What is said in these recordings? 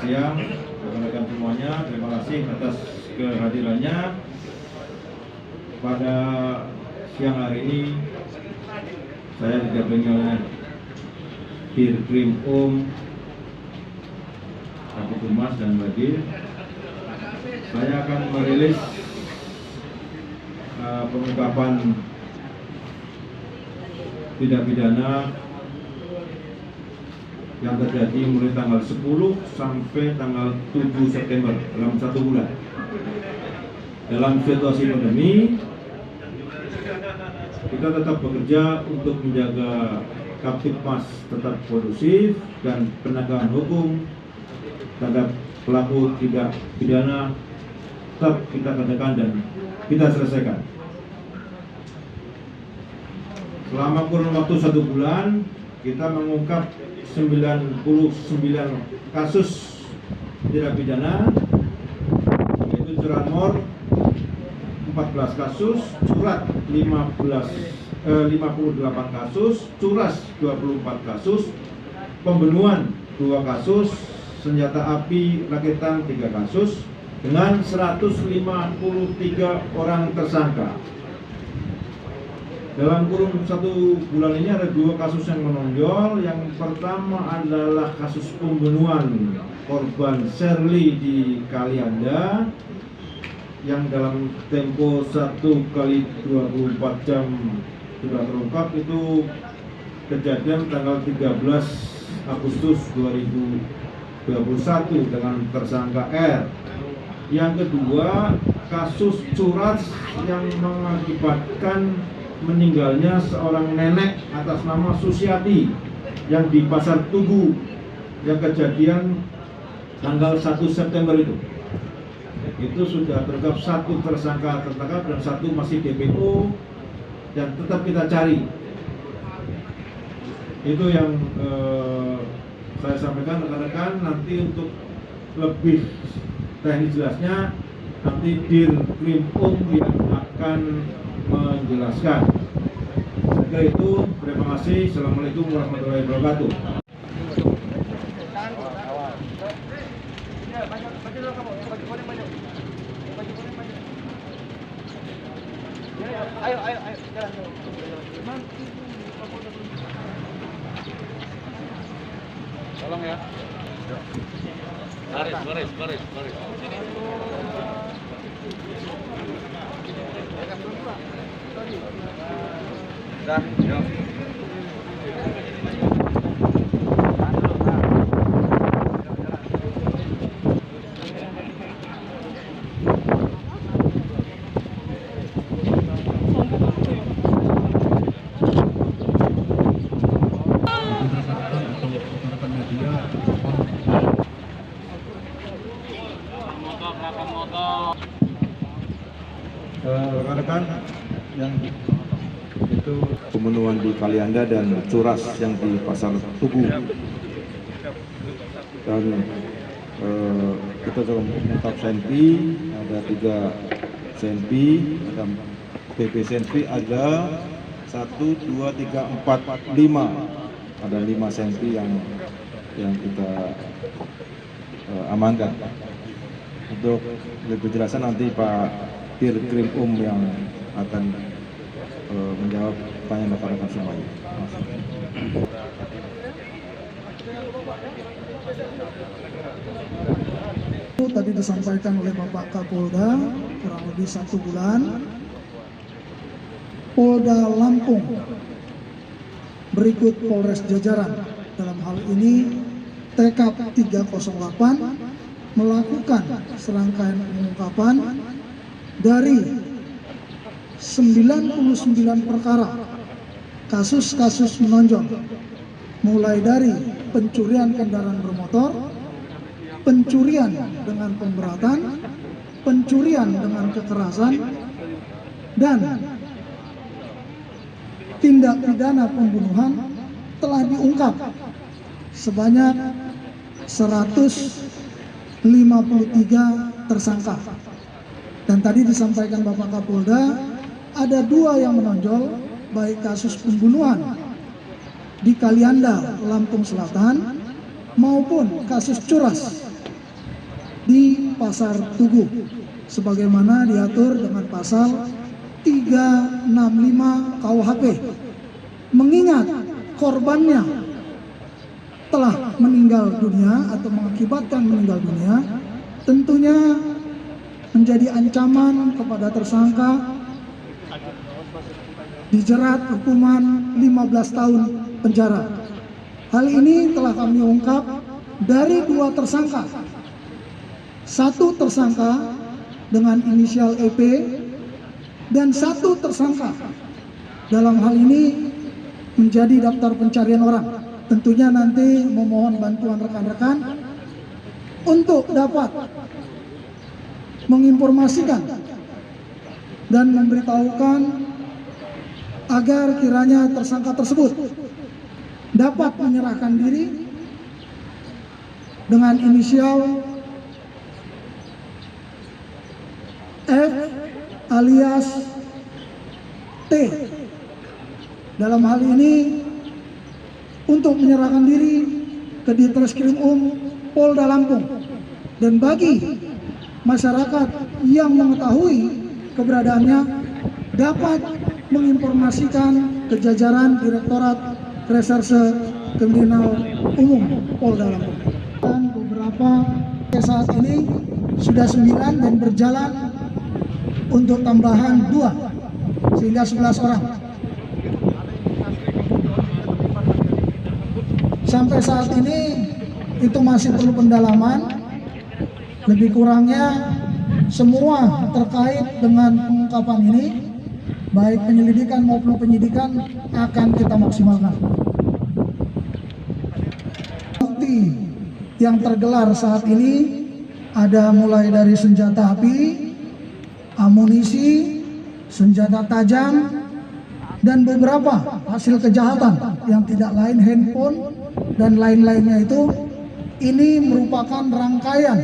siang rekan-rekan semuanya. Terima kasih atas kehadirannya. Pada siang hari ini saya didampingi oleh Dirkrim Kabid Humas dan Badir. Saya akan merilis pengungkapan tindak pidana yang terjadi mulai tanggal 10 sampai tanggal 7 September dalam 1 bulan. Dalam situasi pandemi, kita tetap bekerja untuk menjaga Kamtibmas tetap kondusif dan penegakan hukum terhadap pelaku tindak pidana tetap kita kerjakan dan kita selesaikan. Selama kurun waktu 1 bulan, kita mengungkap 99 kasus tindak pidana, yaitu curanmor 14 kasus, curat 58 kasus, curas 24 kasus, pembunuhan 2 kasus, senjata api rakitan 3 kasus, dengan 153 orang tersangka. Dalam kurun 1 bulan ini ada 2 kasus yang menonjol. Yang pertama adalah kasus pembunuhan korban Shirley di Kalianda, yang dalam tempo 1 kali 24 jam sudah terungkap. Itu kejadian tanggal 13 Agustus 2021 dengan tersangka R. Yang kedua, kasus curas yang mengakibatkan meninggalnya seorang nenek atas nama Susiati yang di Pasar Tugu, yang kejadian tanggal 1 September itu sudah terungkap. 1 tersangka tertangkap dan 1 masih DPO dan tetap kita cari. Itu yang saya sampaikan rekan-rekan. Nanti untuk lebih teknis jelasnya nanti Dirkrim yang akan menjelaskan. Saya kira itu. Terima kasih. Assalamualaikum warahmatullahi wabarakatuh. Ayo, jalan. Tolong ya. Baris. Dah, yuk. Rekan-rekan yang itu pembunuhan di Kalianda dan curas yang di Pasar Tugu, dan kita juga mengungkap Senpi, ada 3 Senpi, ada BP Senpi, ada 1, 2, 3, 4, 5, ada 5 Senpi yang kita amankan. Untuk lebih jelasan nanti Pak Dirkrim yang akan menjawab pertanyaan rekan-rekan semuanya. Tadi disampaikan oleh Bapak Kapolda kurang lebih 1 bulan. Polda Lampung berikut Polres Jajaran dalam hal ini TK 308 melakukan serangkaian pengungkapan dari 99 perkara kasus-kasus menonjol, mulai dari pencurian kendaraan bermotor, pencurian dengan pemberatan, pencurian dengan kekerasan, dan tindak pidana pembunuhan telah diungkap sebanyak 153 tersangka. Dan tadi disampaikan Bapak Kapolda, ada 2 yang menonjol, baik kasus pembunuhan di Kalianda, Lampung Selatan, maupun kasus curas di Pasar Tugu sebagaimana diatur dengan pasal 365 KUHP. Mengingat korbannya telah meninggal dunia atau mengakibatkan meninggal dunia, tentunya menjadi ancaman kepada tersangka dijerat hukuman 15 tahun penjara. Hal ini telah kami ungkap dari 2 tersangka. 1 tersangka dengan inisial EP dan 1 tersangka dalam hal ini menjadi daftar pencarian orang. Tentunya nanti memohon bantuan rekan-rekan untuk dapat menginformasikan dan memberitahukan agar kiranya tersangka tersebut dapat menyerahkan diri dengan inisial F alias T. Dalam hal ini untuk menyerahkan diri ke Ditreskrim Polda Lampung. Dan bagi masyarakat yang mengetahui keberadaannya dapat menginformasikan ke jajaran Direktorat Reserse Kriminal Umum Polda Lampung. Dan beberapa saat ini sudah 9 dan berjalan untuk tambahan 2 sehingga 11 orang. Sampai saat ini itu masih perlu pendalaman. Lebih kurangnya semua terkait dengan pengungkapan ini, baik penyelidikan maupun penyidikan akan kita maksimalkan. Bukti yang tergelar saat ini ada mulai dari senjata api, amunisi, senjata tajam, dan beberapa hasil kejahatan yang tidak lain handphone dan lain-lainnya itu. Ini merupakan rangkaian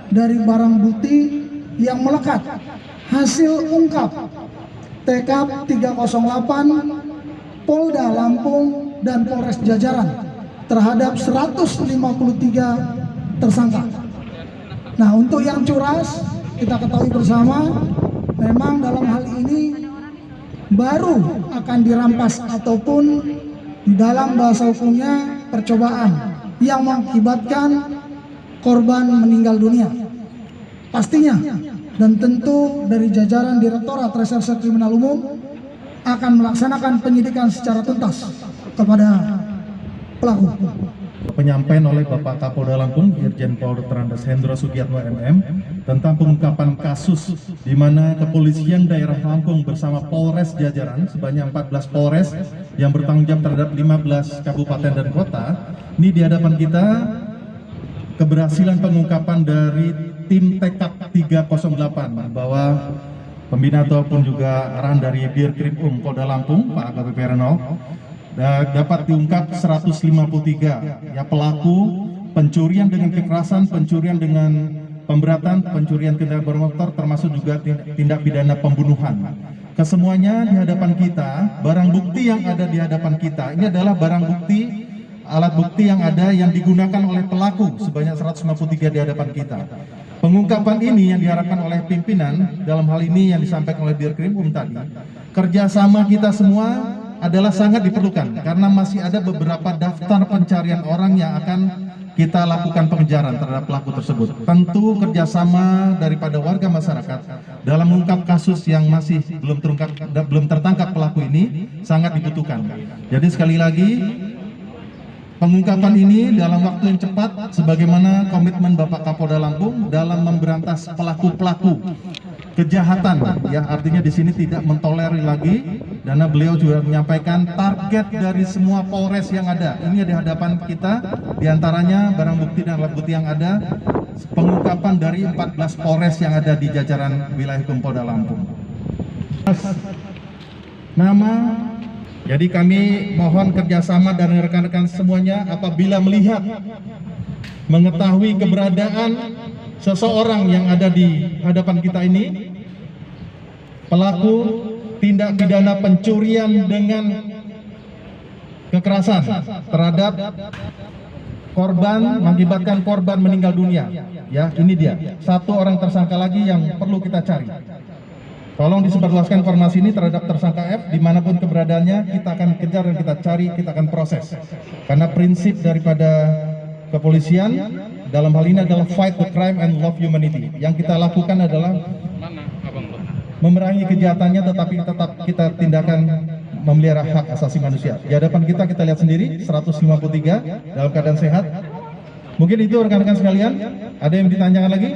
dari barang bukti yang melekat hasil ungkap TK 308 Polda Lampung dan Polres jajaran terhadap 153 tersangka. Nah, untuk yang curas kita ketahui bersama, memang dalam hal ini baru akan dirampas ataupun di dalam bahasa hukumnya percobaan yang mengakibatkan korban meninggal dunia. Pastinya dan tentu dari jajaran Direktorat Reserse Kriminal Umum akan melaksanakan penyidikan secara tuntas kepada pelaku. Penyampaian oleh Bapak Kapolda Lampung, Irjen Pol Dr. Hendro Sugiatno MM, tentang pengungkapan kasus di mana Kepolisian Daerah Lampung bersama Polres jajaran sebanyak 14 Polres yang bertanggung jawab terhadap 15 kabupaten dan kota. Ini di hadapan kita keberhasilan pengungkapan dari tim TK 308 bahwa pembina ataupun juga arahan dari Dirkrim Polda Lampung, Pak AKBP Renov, dapat diungkap 153 ya pelaku pencurian dengan kekerasan, pencurian dengan pemberatan, pencurian kendaraan bermotor, termasuk juga tindak pidana pembunuhan. Kesemuanya di hadapan kita, barang bukti yang ada di hadapan kita ini adalah barang bukti, alat bukti yang ada yang digunakan oleh pelaku sebanyak 153 di hadapan kita. Pengungkapan ini yang diharapkan oleh pimpinan dalam hal ini yang disampaikan oleh Dirkrim tadi, kerjasama kita semua adalah sangat diperlukan karena masih ada beberapa daftar pencarian orang yang akan kita lakukan pengejaran terhadap pelaku tersebut. Tentu kerjasama daripada warga masyarakat dalam mengungkap kasus yang masih belum tertangkap pelaku ini sangat dibutuhkan. Jadi sekali lagi, pengungkapan ini dalam waktu yang cepat sebagaimana komitmen Bapak Kapolda Lampung dalam memberantas pelaku-pelaku kejahatan, ya artinya di sini tidak mentolerir lagi, karena beliau juga menyampaikan target dari semua Polres yang ada. Ini di hadapan kita, diantaranya barang bukti dan alat bukti yang ada, pengungkapan dari 14 Polres yang ada di jajaran wilayah hukum Polda Lampung. Nama, jadi kami mohon kerjasama dari rekan-rekan semuanya apabila melihat, mengetahui keberadaan seseorang yang ada di hadapan kita ini, pelaku tindak pidana pencurian dengan kekerasan terhadap korban mengakibatkan korban meninggal dunia. Ya, ini dia. Satu orang tersangka lagi yang perlu kita cari. Tolong disebarluaskan informasi ini terhadap tersangka F, dimanapun keberadaannya, kita akan kejar dan kita cari, kita akan proses. Karena prinsip daripada kepolisian dalam hal ini adalah fight the crime and love humanity. Yang kita lakukan adalah memerangi kejahatannya, tetapi tetap kita tindakan memelihara hak asasi manusia. Di hadapan kita lihat sendiri 153 dalam keadaan sehat. Mungkin itu rekan-rekan sekalian. Ada yang ditanyakan lagi?